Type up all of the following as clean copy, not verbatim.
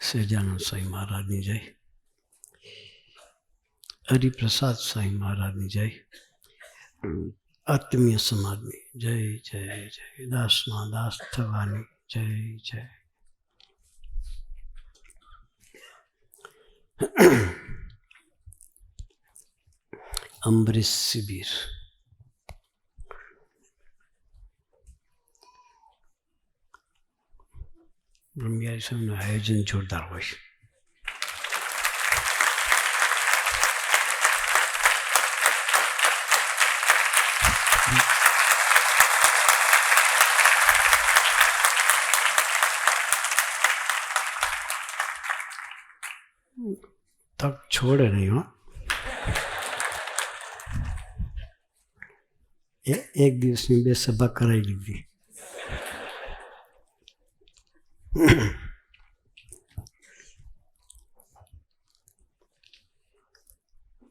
સહજાનંદ સ્વામી મહારાજની જય, હરિપ્રસાદ સ્વામી મહારાજની જય, આત્મીય સમાજની જય જય જય, દાસમાં દાસ થવાની જય જય. અમરીશ શિબિર બ્રહ્મયારી સ્વામીનું આયોજન જોરદાર હોય છે. તક છોડે નહીં હો. એક દિવસની 2 સભા કરાવી લીધી.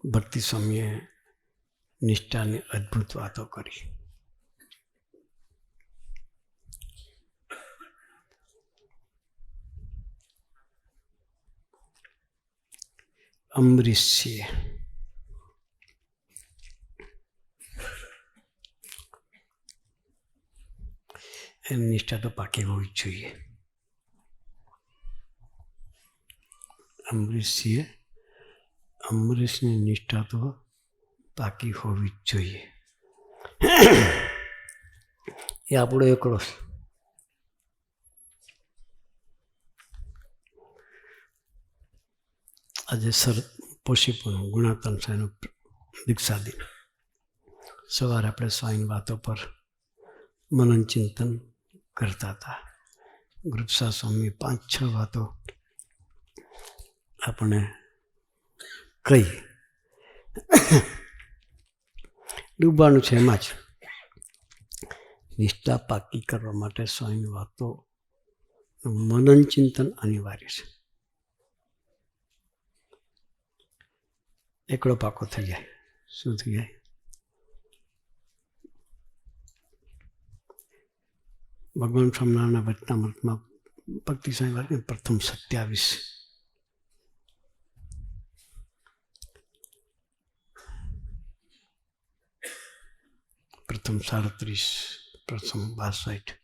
ભક્તિ સ્વામીએ નિષ્ઠાની અદ્ભુત વાતો કરી. અમરીશજીએ એની નિષ્ઠા તો પાકી હોવી જ જોઈએ. અમરીશની નિષ્ઠા તો પાકી હોવી જ જોઈએ. એ આપણો એકડો છે. આજે સર પોશીપુરનું ગુણાતન સ્વામીનું દીક્ષા દિન. સવારે આપણે સ્વામીની વાતો પર મનન ચિંતન કરતા હતા. ગુરુપ્રસાદ સ્વામી 5-6 વાતો આપણે કહી. ડૂબવાનું છે એમાં જ. નિષ્ઠા પાકી કરવા માટે સ્વામીની વાતો મનન ચિંતન અનિવાર્ય છે. એકડો પાકો થઈ જાય. શું થઈ જાય? ભગવાન સ્વામિનારાયણના વચનામૃતમાં ભક્તિ સ્વામી વાત પ્રથમ 27, પ્રથમ 37, પ્રથમ 62,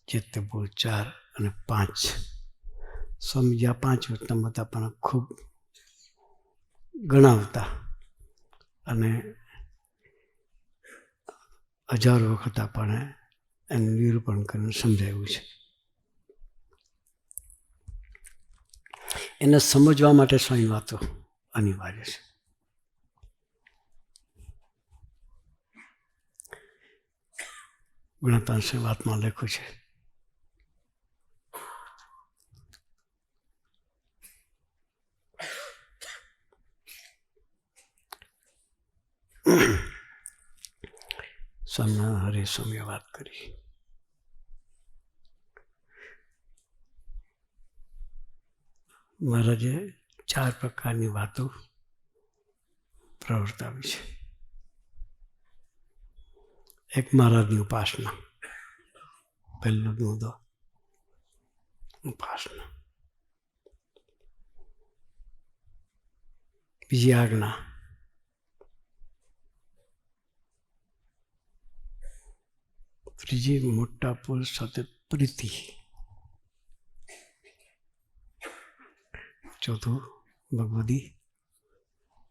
ચેત્યપુર 4 અને 5. સ્વામીજી આ 5 વચનામૃત આપણને ખૂબ ગણાવતા અને હજારો વખત આપણને એનું નિરૂપણ કરીને સમજાવ્યું છે. એને સમજવા માટે સ્વામી વાતો અનિવાર્ય છે. ગુણાતાંશ વાતમાં લખ્યું છે, સ્વામિનારાયણ હરે સ્વામીએ વાત કરી. મહારાજે 4 પ્રકારની વાતો પ્રવર્તાવી છે. એક મહારાજની ઉપાસના, પહેલો મુદ્દો ઉપાસના. બીજી આજ્ઞા, ત્રીજી મોટા પુરુષ સાથે પ્રીતિ, ચોથું ભગવદી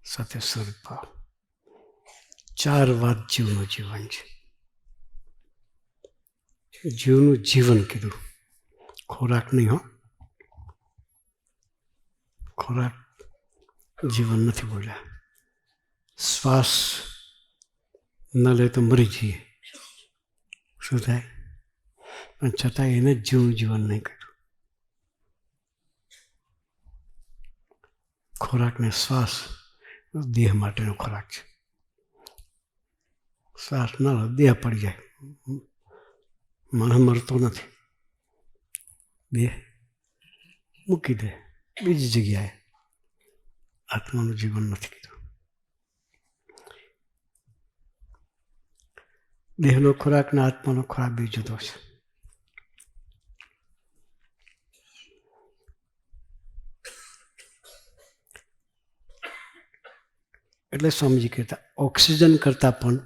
સાથે સદભાવ. 4 વાત જીવનું જીવન છે. જીવનું જીવન કીધું, ખોરાક નહીં હો. ખોરાક જીવન નથી બોલ્યા. શ્વાસ ન લે તો મરી જઈએ. શું થાય? પણ છતાં એને જીવનું જીવન નહીં કર્યું. ખોરાક ને શ્વાસ દેહ માટેનો ખોરાક છે. શ્વાસ ના લો દેહ પડી જાય. માણસ મરતો નથી. દેહ મૂકી દે બીજી જગ્યાએ. આત્માનું જીવન નથી કીધું. દેહનો ખોરાક ને આત્માનો ખોરાક બી જુદો છે. એટલે સ્વામીજી કહેતા ઓક્સિજન કરતાં પણ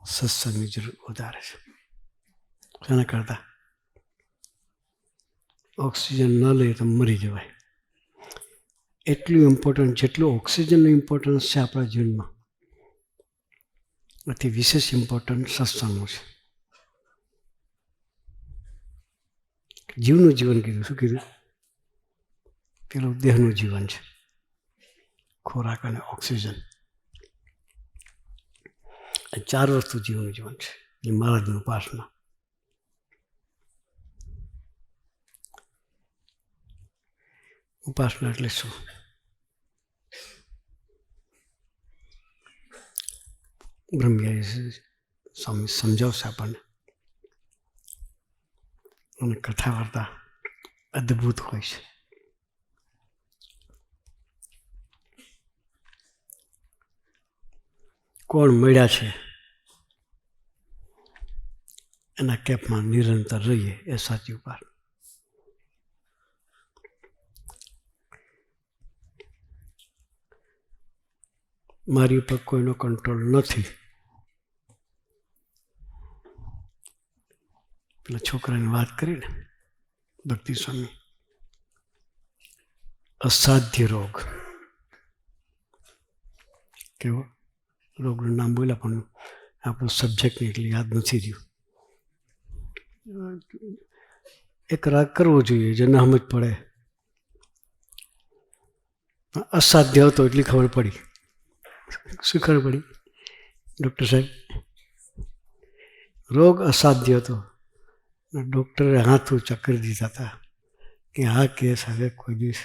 સત્સંગની જરૂર વધારે છે. શાના કરતાં? ઓક્સિજન ન લઈએ તો મરી જવાય. એટલું ઇમ્પોર્ટન્ટ જેટલું ઓક્સિજનનું ઇમ્પોર્ટન્સ છે આપણા જીવનમાં, એથી વિશેષ ઇમ્પોર્ટન્ટ સત્સંગનું છે. જીવનું જીવન કીધું. શું કીધું? પેલું દેહનું જીવન છે, ખોરાક અને ઓક્સિજન. 4 વસ્તુ જીવનું જીવન છે. એ મહારાજની ઉપાસના. ઉપાસના એટલે શું? બ્રહ્મયારી સ્વામી સમજાવશે આપણને. અને કથા વાર્તા અદ્ભુત હોય છે. કોણ મળ્યા છે એના કેપમાં નિરંતર રહીએ એ સાચી ઉપાસના. મારી ઉપર કોઈનો કંટ્રોલ નથી. પેલા છોકરાની વાત કરીને ભક્તિ સ્વામી, અસાધ્ય રોગ. કેવો રોગનું નામ બોલ્યા પણ આપણું સબ્જેક્ટને એટલી યાદ નથી રહ્યું. એક રાગ કરવો જોઈએ જે ના સમજ પડે. અસાધ્ય હતો એટલી ખબર પડી. શું ખબર પડી ડૉક્ટર સાહેબ? રોગ અસાધ્ય હતો. ડૉક્ટરે હાથ ઊંચા કરી દીધા હતા કે આ કેસ હવે કોઈ દિવસ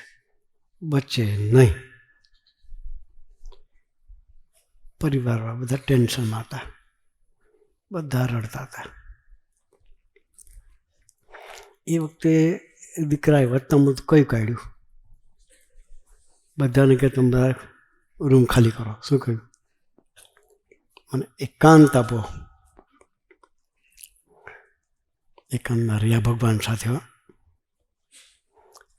બચે નહીં. પરિવારમાં બધા ટેન્શનમાં હતા, બધા રડતા હતા. એ વખતે દીકરાએ વતનામું કઈ કાઢ્યું, બધાને કે તમારા રૂમ ખાલી કરો. શું કહ્યું? મને એકાંત આપો. એકાંતમાં રહ્યા ભગવાન સાથે.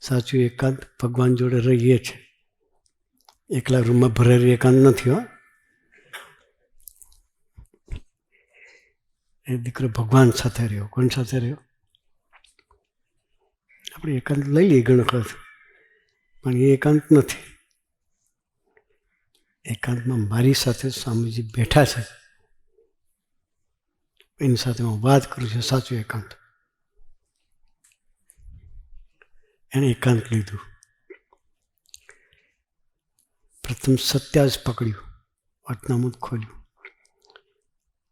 સાચું એકાંત ભગવાન જોડે રહીએ છે. એકલા રૂમમાં ભરેલી એકાંત નથી. હો, એ દીકરો ભગવાન સાથે રહ્યો. કોણ સાથે રહ્યો? આપણે એકાંત લઈ લઈએ ઘણો વખત, પણ એ એકાંત નથી. એકાંતમાં મારી સાથે સ્વામીજી બેઠા છે, એની સાથે હું વાત કરું છું. સાચું એકાંત. એને એકાંત લીધું. પ્રથમ સત્યાજ પકડ્યું, વતનામું ખોલ્યું.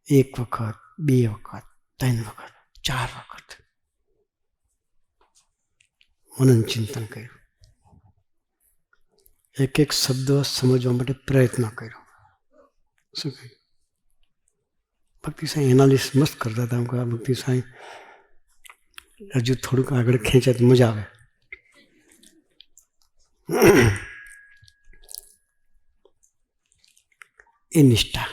1 વખત, 2 વખત, 3 વખત, 4 વખત મનન ચિંતન કર્યું. એક એક શબ્દ સમજવા માટે પ્રયત્ન કર્યો. શું કહ્યું? ભક્તિ સાંઈ એનાલિસિસ મસ્ત કરતા હતા. આ ભક્તિ સાંઈ હજુ થોડુંક આગળ ખેંચાય તો મજા આવે. એ નિષ્ઠા.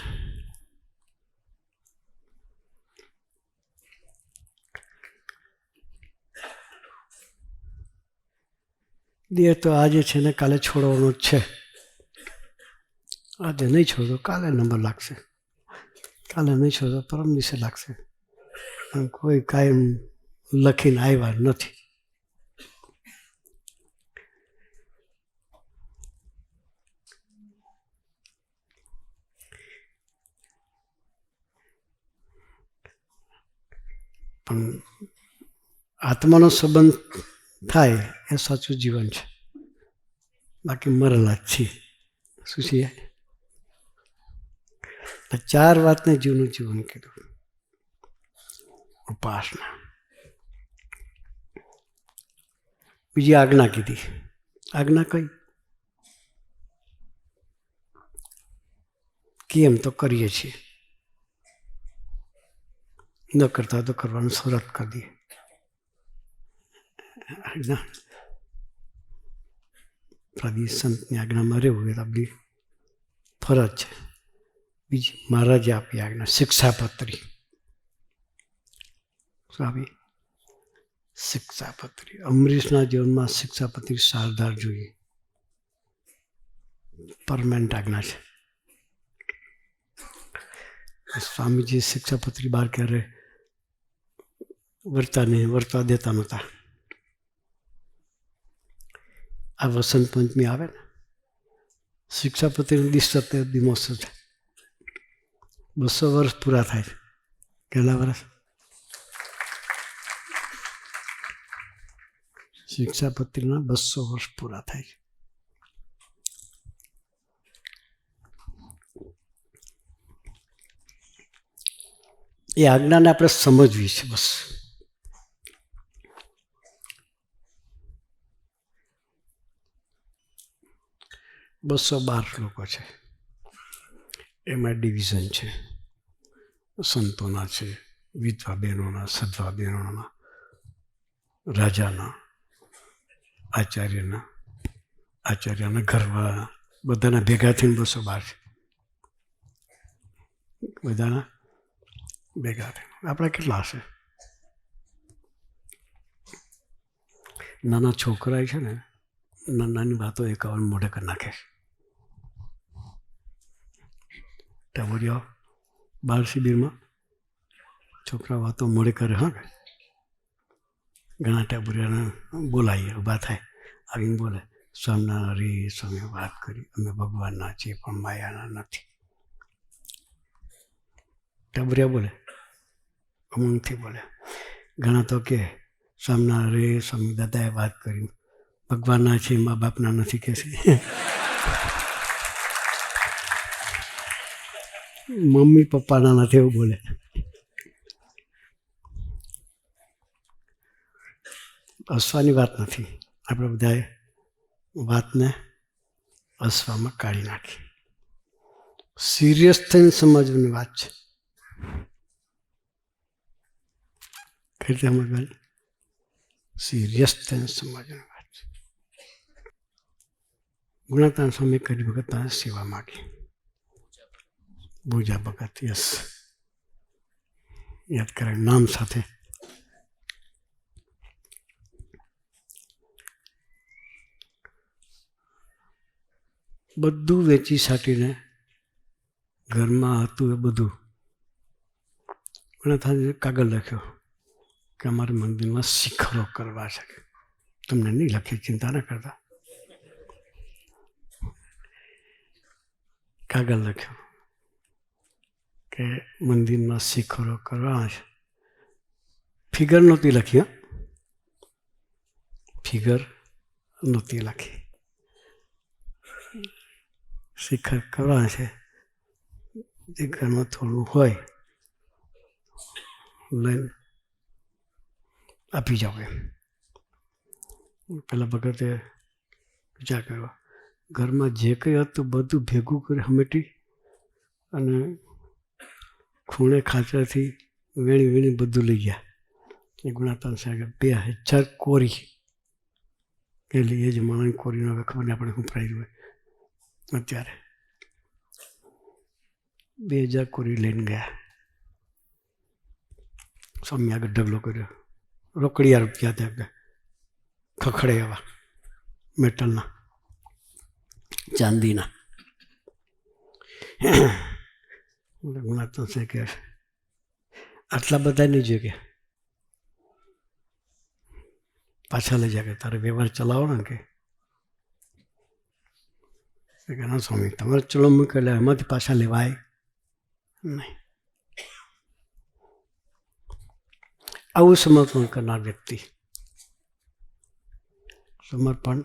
દેહ તો આજે છે ને કાલે છોડવાનો જ છે. આજે નહીં છોડો કાલે નંબર લાગશે, કાલે નહીં છોડો પરમ દિવસે લાગશે. કોઈ કાયમ લખીને આવ્યા નથી. પણ આત્માનો સંબંધ થાય એ સાચું જીવન છે. બાકી મરેલા જ છીએ. શું છીએ? 4 વાતને જીવનું જીવન કીધું. ઉપાસના. બીજી આજ્ઞા કીધી. આજ્ઞા કઈ? કેમ તો કરીએ છીએ, ન કરતા તો કરવાનું શરૂઆત કરી દઈએ. આપણી સંતની આજ્ઞામાં રહેવું એ આપણી ફરજ છે. બીજી મહારાજે આપી આજ્ઞા શિક્ષાપત્રી. શું આપી? શિક્ષાપત્રી. અમરીશના જીવનમાં શિક્ષાપત્રી સારધાર જોઈએ. પરમાનન્ટ આજ્ઞા છે. સ્વામીજી શિક્ષાપત્રી બહાર ક્યારે વર્તવા દેતા નહોતા. આ વસંત પંચમી આવે ને, શિક્ષાપત્રીનો દિવસ છે. 200 વર્ષ પૂરા થાય છે. કેટલા વર્ષ? શિક્ષાપત્રીના 200 વર્ષ પૂરા થાય છે. એ આજ્ઞાને આપણે સમજવી છે બસ. $212 શ્લોકો છે. એમાં ડિવિઝન છે. સંતોના છે, વિધવા બહેનોના, સધવા બહેનોના, રાજાના, આચાર્યના ઘરવાળા, બધાના ભેગા થઈને 212 છે. બધાના ભેગા થઈને આપણા કેટલા હશે? નાના છોકરા છે ને, નાની વાતો 51 મોઢે કરી નાખે છે. ટાબરિયા બાળ શિબિરમાં છોકરા વાતો મોડે કરે. હા, ઘણા ટાબરિયાને બોલાવીએ, ઊભા થાય, આવીને બોલે, સ્વામિનારાયણ હરી સ્વામી વાત કરી, અમે ભગવાનના છીએ પણ માયાના નથી. ટાબરિયા બોલે, ઉમંગથી બોલે. ઘણા તો કે સ્વામિનારાયણ હરી સ્વામી દાદાએ વાત કરી, ભગવાનના છે, મા બાપના નથી કે છે. મમ્મી પપ્પાના નથી એવું બોલે. હસવાની વાત નથી. આપણે બધાએ વાતને હસવામાં કાઢી નાખી. સિરિયસ થઈને સમજવાની વાત છે. કઈ રીતે સમજવાની? સિરિયસ થઈને સમજવાની વાત છે. ગુણાતાન સ્વામી કરી વખત સેવા માગી. ભુજા ભગત, યસ, યાદ કરાય નામ સાથે. બધું વેચી સાટીને ઘરમાં હતું એ બધું કાગળ લખ્યો કે અમારે મંદિરમાં શિખરો કરવા છે. તમને નહીં લખી, ચિંતા ન કરતા. કાગળ લખ્યો કે મંદિરમાં શિખરો કરવા છે. ફિગર નહોતી લખી, ફિગર નહોતી લખી. શિખર કરવા છે. જે ઘરમાં થોડું હોય લઈને આપી જાવ એમ. પેલા ભગતે વિચાર કર્યો, ઘરમાં જે કંઈ હતું બધું ભેગું કરી હમેટી અને ખૂણે ખાંચાથી વેણી બધું લઈ ગયા. એ ગુણાતાન સાહેબ 2000 કોરી એટલે એ જ માણસની કોરીનો હવે ખબર નહીં આપણે શું પ્રાઇઝ હોય અત્યારે. 2000 કોરી લઈને ગયા. સ્વામી આગળ ઢગલો કર્યો. રોકડિયા રૂપિયા ત્યાં ખખડે એવા મેટલના, ચાંદીના. ગુણાતાન સાહેબ કે આટલા બધા નહીં જોઈએ, કે પાછા લઈ જાય, કે તારે વ્યવહાર ચલાવો ને. કે ના સ્વામી, તમારે ચલો મૂકે એટલે એમાંથી પાછા લેવાય નહીં. આવું સમર્પણ કરનાર વ્યક્તિ સમર્પણ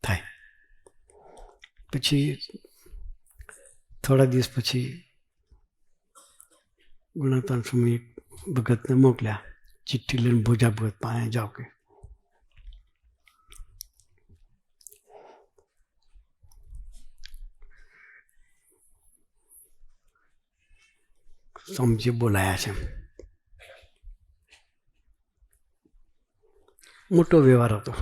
થાય. પછી થોડા દિવસ પછી ગુણાતાન સ્વામી ભગતને મોકલ્યા, ચિઠ્ઠી લઈને ભુજા ભગત પાસે જાઓ કે સ્વામીજી બોલાયા છે. મોટો વ્યવહાર હતો.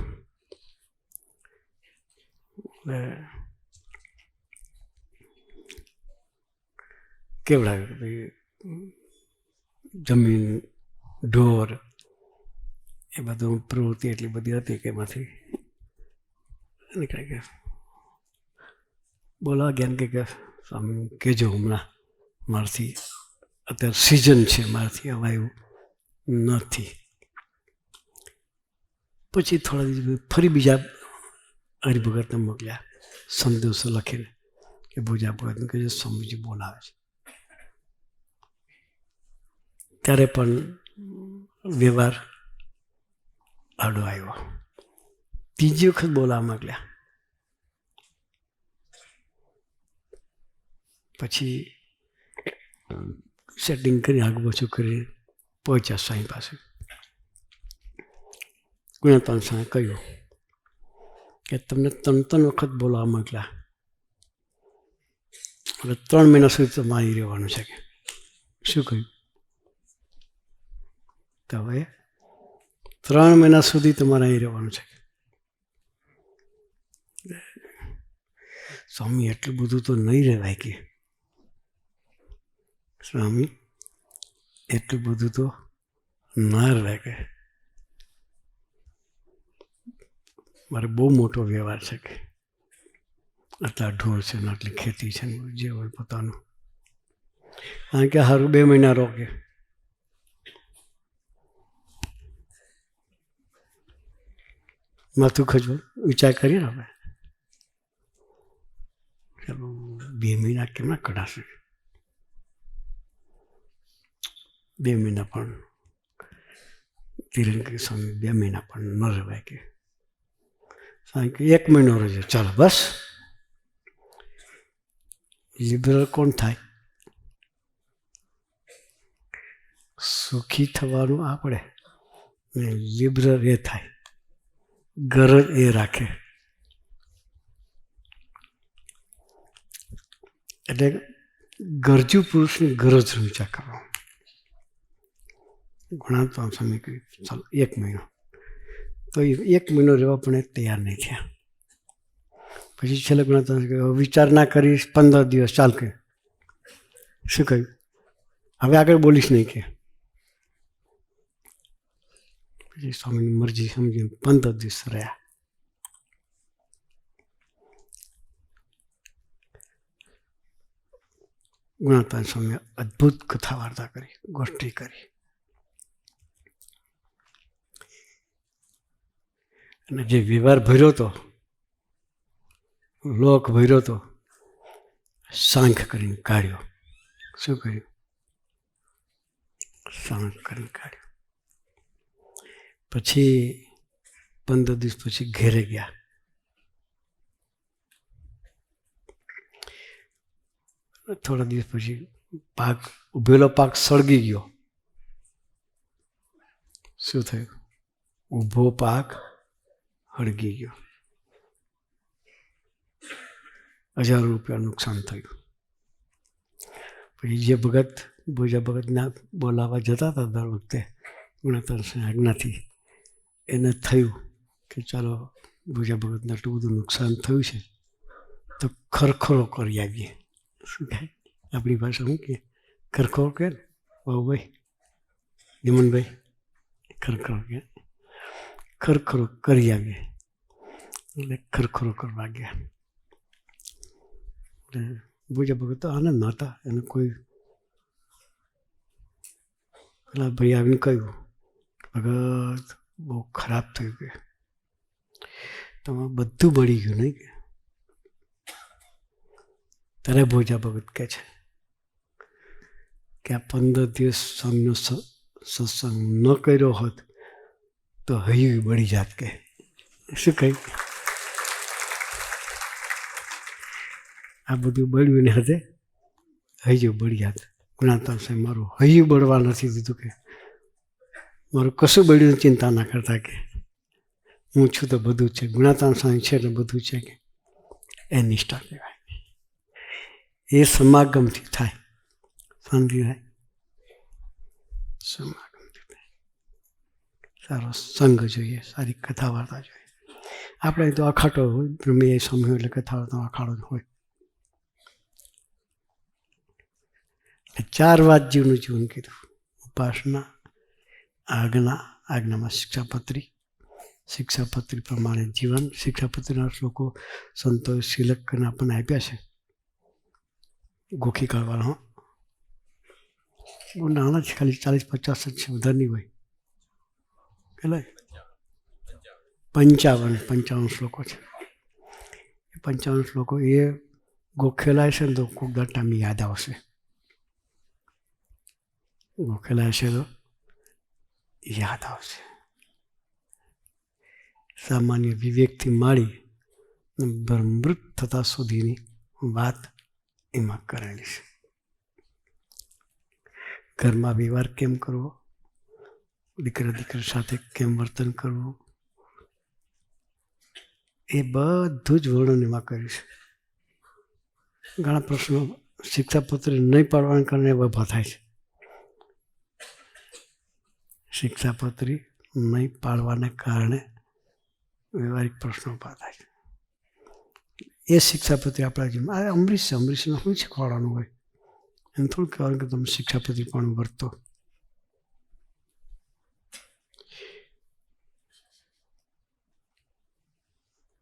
કેવડાવ્યું જમીન, ઢોર, એ બધું પ્રવૃત્તિ એટલી બધી હતી કે એમાંથી નીકળી ગયા. બોલાવા ગયા ને કે સ્વામી કહેજો હમણાં મારાથી અત્યારે સિઝન છે, મારાથી અવાયું નથી. પછી થોડા દિવસ ફરી બીજા હરિભગતને મોકલ્યા સંદેશો લખીને કે ભોજા ભગતને કહેજો સ્વામીજી બોલાવે છે. ત્યારે પણ વ્યવહાર આડો આવ્યો. ત્રીજી વખત બોલાવવા મોકલ્યા. પછી સેટિંગ કરી આગળ પાછું કરી પહોંચ્યા સ્વામી પાસે. ગુણાત્મા સ્વામી કહ્યું કે તમને 3 વખત બોલાવવા મોકલ્યા, એટલે 3 મહિના સુધી તમારે રહેવાનું છે. કે શું કહ્યું? તો હવે 3 મહિના સુધી તમારે અહીં રહેવાનું છે. સ્વામી એટલું બધું તો નહીં રહેવાય કે સ્વામી એટલું બધું તો ના રહેવાય કે મારે બહુ મોટો વ્યવહાર છે કે આટલા ઢોર છે ને આટલી ખેતી છે ને જે હોય પોતાનું. કારણ કે સારું 2 મહિના રોકે. માથું ખજવું વિચાર કરીએ ને આપણે, ચાલો 2 મહિના કેમના કઢાશે? 2 મહિના પણ ધીરેન કે સ્વામી 2 મહિના પણ ન રહેવાય કે સ્વામી કે 1 મહિનો રહેજો, ચાલો બસ. લિબરલ કોણ થાય? સુખી થવાનું આપણે ને લિબરલ એ થાય, ગરજ એ રાખે. એટલે ગરજુ પુરુષની ગરજ વિચાર કરો. ગુણાત્મા સ્વામી કહ્યું ચાલો 1 મહિનો. તો 1 મહિનો રહેવા પણ તૈયાર નહીં થયા. પછી છેલ્લે ગુણાત્મા કહ્યું વિચાર ના કરીશ, 15 દિવસ ચાલ કે. શું કહ્યું? હવે આગળ બોલીશ નહીં કે. પછી સ્વામીની મરજી સમજીને 15 દિવસ રહ્યા. ગુણાત્મા સ્વામીએ અદ્ભુત કથા વાર્તા કરી, ગોષ્ઠી કરી. અને જે વ્યવહાર ભર્યો હતો, લોક ભર્યો હતો, સાંખ કરીને કાઢ્યો. શું કર્યું? સાંખ કરીને કાઢ્યો. પછી 15 દિવસ પછી ઘેરે ગયા. થોડા દિવસ પછી પાક ઉભેલો પાક સળગી ગયો. શું થયું? ઊભો પાક સળગી ગયો. 1000 રૂપિયા નુકસાન થયું. પછી જે ભગત ભોજા ભગતના બોલાવવા જતા હતા દર વખતે ગુણાત્મા આજ્ઞાથી, એને થયું કે ચાલો ભોજા ભગતને આટલું બધું નુકસાન થયું છે તો ખરખરો કરી આવીએ. શું કહે આપણી ભાષા? શું કહે? ખરખરો કે બાબુભાઈ, યમનભાઈ, ખરખરો કે ખરખરો કરી આવીએ. એટલે ખરખરો કરવા ગયા. એટલે ભોજા ભગત તો આનંદ હતા. એને કોઈ પેલા ભાઈ આવીને કહ્યું ભગત બહુ ખરાબ થયું કે તમારે બધું બળી ગયું નહીં કે. ત્યારે ભોજા ભગત કહે છે કે આ 15 દિવસ સ્વામીનો સત્સંગ ન કર્યો હોત તો હૈયું બળી જાત કે. શું કહ્યું? આ બધું બળ્યું ને હાથે હૈયું બળી જાત. ગુણાત્મા સ્વામી મારું હૈયું બળવા નથી દીધું કે મારું કશું બળ્યું ચિંતા ના કરતા કે હું છું તો બધું છે. ગુણાત્મા સ્વામી છે એટલે બધું છે કે એ નિષ્ઠા કહેવાય. એ સમાગમથી થાય. શાંતિ થાય, સમાગમથી થાય. સારો સંગ જોઈએ, સારી કથા વાર્તા જોઈએ. આપણે તો અખાટો હોય, બ્રહ્મીય સ્વામી એટલે કથા વાર્તા અખાડો જ હોય. 4 વાત જીવનું જીવન કીધું: ઉપાસના, આજ્ઞા, આજ્ઞામાં શિક્ષાપત્રી, શિક્ષાપત્રી પ્રમાણે જીવન. શિક્ષાપત્રીના શ્લોકો સંતોએ સિલક કરીને આપણને આપ્યા છે. ગોખી કાઢવાનો. બહુ નાના છે, ખાલી 40-50 જ છે, વધારે નહીં હોય. કેટલા? 55 શ્લોકો છે. 55 શ્લોકો એ ગોખેલા છે ને તો કોઈક ટાઈમ યાદ આવશે. ગોખેલા હશે તો યાદ આવશે. સામાન્ય વિવેકથી માંડી બ્રહ્મૃત થતા સુધીની વાત એમાં કરેલી છે. ઘરમાં વ્યવહાર કેમ કરવો, દીકરા દીકરી સાથે કેમ વર્તન કરવું, એ બધું જ વર્ણન એમાં કર્યું છે. ઘણા પ્રશ્નો શિક્ષાપત્રી નહીં પાડવાના કારણે ઊભા થાય છે. શિક્ષાપત્રી નહીં પાડવાને કારણે વ્યવહારિક પ્રશ્નો ઊભા થાય છે. એ શિક્ષાપત્રી આપણા જીવનમાં અમરીશને શું શીખવાડવાનું હોય? એમ થોડું કહેવાનું કે તમે શિક્ષાપત્રી પણ વર્તો.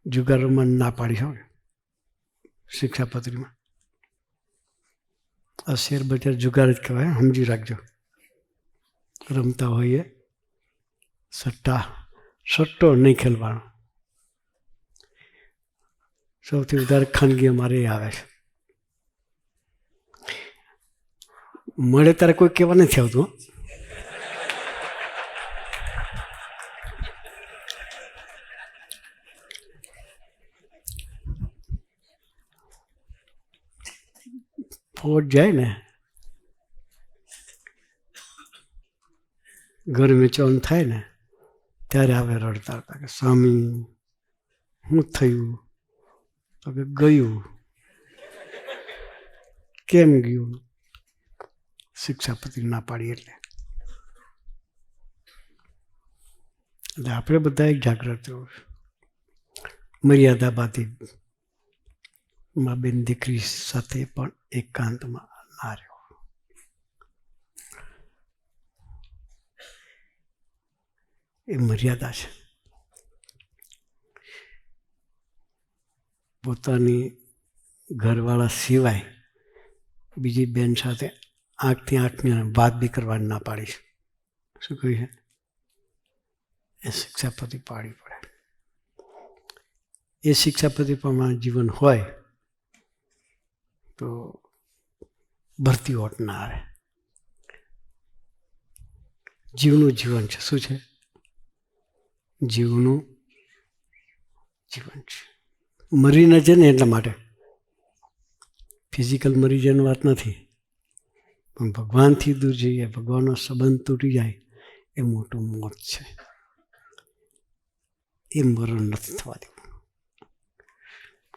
જુગાર રમવાની ના પાડી હોય શિક્ષાપત્રીમાં. આ શેર બજાર જુગાર જ કહેવાય, સમજી રાખજો. રમતા હોઈએ સટ્ટો નહીં ખેલવાનો. સૌથી વધારે ખાનગી અમારે આવે છે. મળે ત્યારે કોઈ કહેવા નથી આવતું. ફોટ જાય ને ઘર વેચવાનું થાય ને ત્યારે આવે રડતા હતા કે સ્વામી શું થયું? તો કે ગયું. કેમ ગયું? શિક્ષાપત્રી ના પાડી એટલે આપણે બધા એક જાગ્રત રહેવું. મર્યાદા બાંધી મા બેન દીકરી સાથે પણ એકાંતમાં ના રહ્યો. એ મર્યાદા છે. પોતાની ઘરવાળા સિવાય બીજી બેન સાથે આંખથી આંખની વાત બી કરવાની ના પાડી છે. શું કહ્યું છે? એ શિક્ષાપતિ પાડવી પડે. એ શિક્ષાપતિ પ્રમાણે જીવન હોય તો ભરતી ઓટ ના આવે. જીવનું જીવન છે. શું છે? જીવનું જીવન છે. મરી ન જાય ને એટલા માટે. ફિઝિકલ મરી જવાની વાત નથી, પણ ભગવાનથી દૂર જઈએ, ભગવાનનો સંબંધ તૂટી જાય એ મોટું મોત છે. એ મરણ નથી થવા દેવું.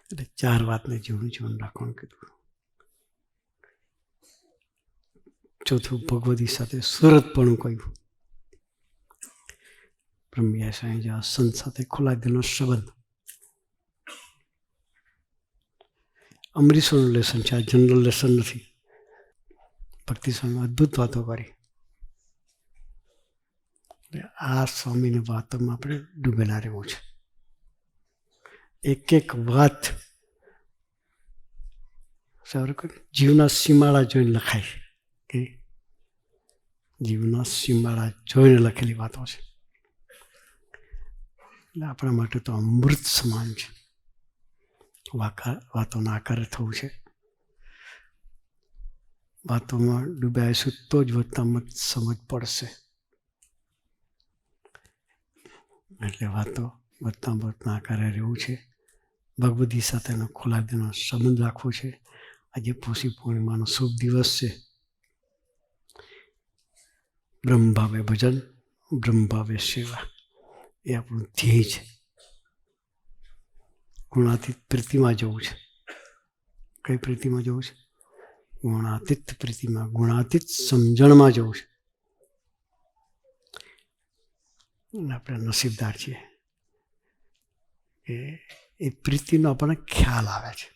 એટલે 4 વાતને જીવન જીવન રાખવાનું કીધું. ચોથું ભગવતી સાથે સુરતપણું કહ્યું. બ્રહ્મયા સાંઈ જેવા સંત સાથે ખુલ્લા દિલનો સંબંધ. અમરીશોનું લેસન છે, આ જનરલ લેસન નથી. ભક્તિ સ્વામી અદ્ભુત વાતો કરી. આ સ્વામીની વાતોમાં આપણે ડૂબેલા રહેવું છે. એક એક વાત જીવના સીમાડા જોઈને લખાય કે જીવના સીમાડા જોઈને લખેલી વાતો છે. એટલે આપણા માટે તો અમૃત સમાન છે. વાતોના આકારે થવું છે. વાતોમાં ડૂબાઈશું તો જ વધતામાં સમજ પડશે. એટલે વાતો વધતા આકારે રહેવું છે. ભગવતી સાથેનો ખુલ્લા દિલનો સંબંધ રાખવો છે. આજે પોષી પૂર્ણિમાનો શુભ દિવસ છે. બ્રહ્મભાવે ભજન, બ્રહ્મભાવે સેવા એ આપણું ધ્યેય છે. ગુણાતીત પ્રીતિમાં જવું છે. કઈ પ્રીતિમાં જવું છે? ગુણાતીત પ્રીતિમાં, ગુણાતીત સમજણમાં જવું છે. આપણે નસીબદાર છીએ કે એ પ્રીતિનો આપણને ખ્યાલ આવે છે.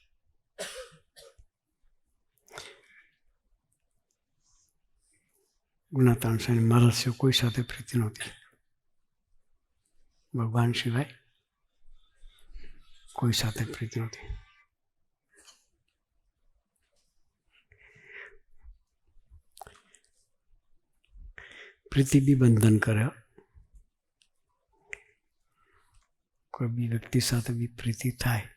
ગુણાતાન સ્વામી મહારાજ સિવાય કોઈ સાથે પ્રીતિ નહોતી. ભગવાન સિવાય કોઈ સાથે પ્રીતિ નહોતી. પ્રીતિ બી બંધન કરે. કોઈ બી વ્યક્તિ સાથે બી પ્રીતિ થાય,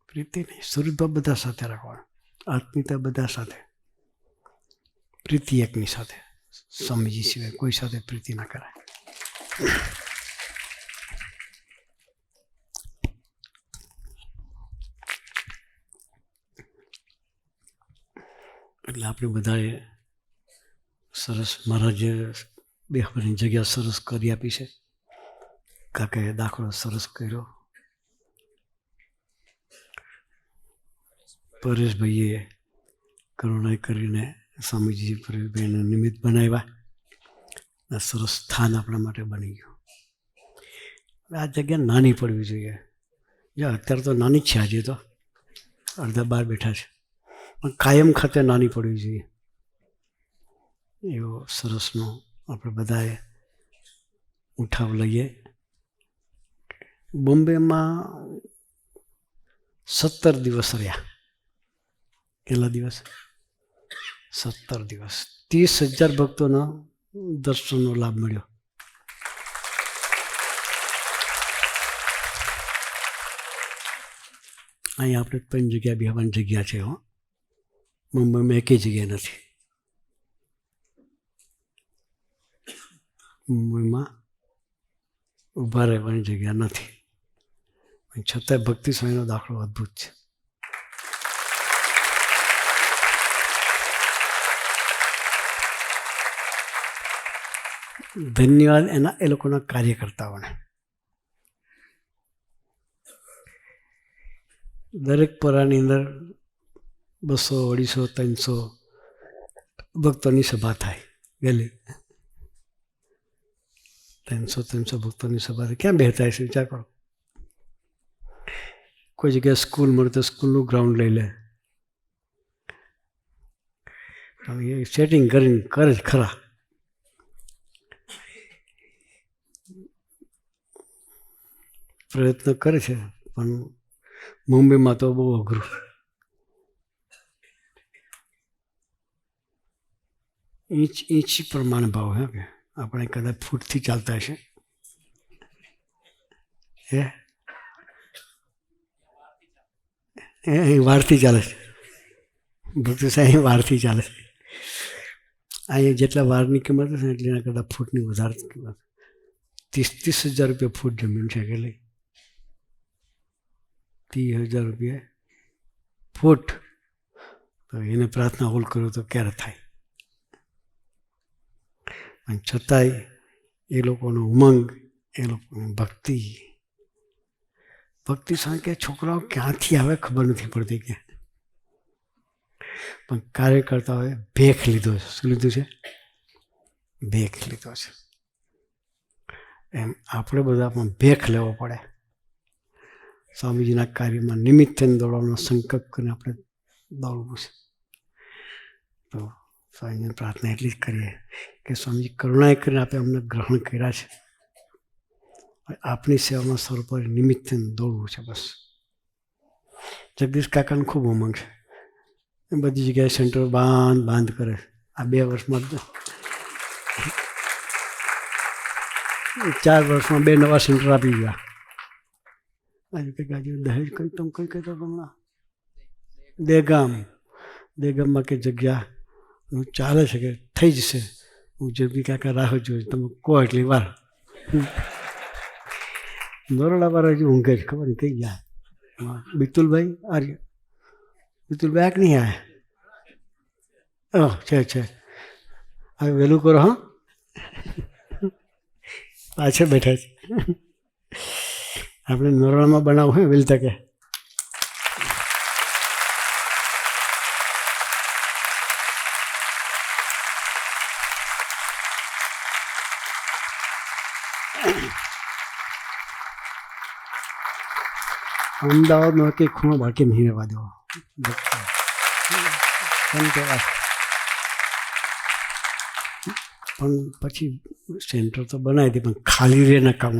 પ્રીતિ નહીં, સુરભાવ બધા સાથે રાખવાનું, આત્મીયતા બધા સાથે, પ્રીતિ એકની સાથે, સ્વામીજી સિવાય કોઈ સાથે પ્રીતિ ના કરાય. એટલે આપણે બધાએ સરસ, મહારાજે બેહવાની જગ્યા સરસ કરી આપી છે. કાકાએ દાખલો સરસ કર્યો, પરેશભાઈએ કરુણા કરીને સ્વામીજી પરેશભાઈને નિમિત્ત બનાવ્યા. સરસ સ્થાન આપણા માટે બની ગયું. આ જગ્યા નાની પડવી જોઈએ. અત્યારે તો નાની જ છે, આજે તો અડધા બહાર બેઠા છે, પણ કાયમ ખાતે નાની પડવી જોઈએ. એવો સરસનો આપણે બધાએ ઉઠાવ લઈએ. બોમ્બેમાં 17 દિવસ રહ્યા. કેટલા દિવસ? 17 દિવસ. 30,000 ભક્તોના દર્શનનો લાભ મળ્યો. અહીંયા આપણે 3 જગ્યા બેહવાની જગ્યા છે. મુંબઈમાં એકેય જગ્યા નથી. મુંબઈમાં ઊભા રહેવાની જગ્યા નથી, છતાંય ભક્તિ સ્વામીનો દાખલો અદ્ભુત છે. ધન્યવાદ એ લોકોના કાર્યકર્તાઓને. દરેક પરાની અંદર 200, 250, 300 ભક્તોની સભા થાય. ગયેલી 300 ભક્તોની સભા થાય. ક્યાં બેહતા હશે વિચાર કરો. કોઈ જગ્યાએ સ્કૂલ મળે તો સ્કૂલનું ગ્રાઉન્ડ લઈ લે. એ સેટિંગ કરીને કરે જ ખરા. પ્રયત્ન કરે છે, પણ મુંબઈમાં તો બહુ અઘરું. ઇંચ પ્રમાણે ભાવ હે કે આપણે કદાચ ફૂટથી ચાલતા હશે. અહીં વારથી ચાલે છે. ભક્તિ અહીં વારથી ચાલે છે. અહીંયા જેટલા વારની કિંમત હશે એટલે એના કરતાં ફૂટની વધારે કિંમત. 30,000 રૂપિયા ફૂટ જમીન છે કે લઈ. 30,000 રૂપિયા ફૂટ. તો એને પ્રાર્થના હોલ કરો તો ક્યારે થાય? અને છતાંય એ લોકોનો ઉમંગ, એ લોકોની ભક્તિ સાથે કે છોકરાઓ ક્યાંથી આવે ખબર નથી પડતી કે, પણ કાર્યકર્તાઓએ ભેખ લીધો છે. શું લીધું છે? ભેખ લીધો છે. એમ આપણે બધા પણ ભેખ લેવો પડે. સ્વામીજીના કાર્યમાં નિમિત્ત થઈને દોડવાનો સંકલ્પ કરીને આપણે દોડવું છે. તો સ્વામીજીની પ્રાર્થના એટલી જ કરીએ કે સ્વામીજી કરુણાએ કરીને આપણે અમને ગ્રહણ કર્યા છે. આપની સેવામાં સર્વોપરી નિમિત્ત થઈને દોડવું છે બસ. જગદીશ કાકાને ખૂબ ઉમંગ છે. એ બધી જગ્યાએ સેન્ટર બાંધ કરે. આ 2 વર્ષમાં 4 વર્ષમાં 2 નવા સેન્ટર આપી ગયા. આજે કંઈક આજે દહેજ કંઈક તમે કંઈ કહેતા હમણાં દેગામમાં કે જગ્યા ચાલે છે કે થઈ જશે. હું જગદી કાકા રાહ જોઉં, તમે કહો એટલી વાર. નરોડા વાર હજુ ઊંઘે જ, ખબર નહીં કઈ ગયા. બિતુલભાઈ આર્ય, બિતુલભાઈ આક નહીં આવ્યા. છે હવે વહેલું કરો. હા, પાછળ બેઠા છે. આપણે નરોડામાં બનાવવું હોય વહેલી તકે. અમદાવાદનો એક ખૂણો બાકી નહીં રહેવા દેવો. પણ પછી સેન્ટર તો બનાવી દે, પણ ખાલી રહે ન કામ.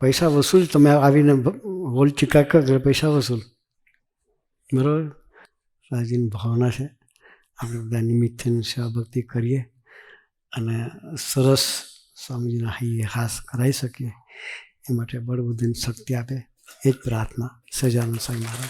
પૈસા વસૂલ. તમે આવીને હોલ ચીકા કરો એટલે પૈસા વસૂલ. બરાબર. રાજીની ભાવના છે. આપણે બધા નિમિત્ત થઈને સેવા ભક્તિ કરીએ અને સરસ સ્વામીજીના હૈયે હાસ કરાવી શકીએ એ માટે બળ બુદ્ધિની શક્તિ આપે એ જ પ્રાર્થના. સહજાનંદ સ્વામી મહારાજ.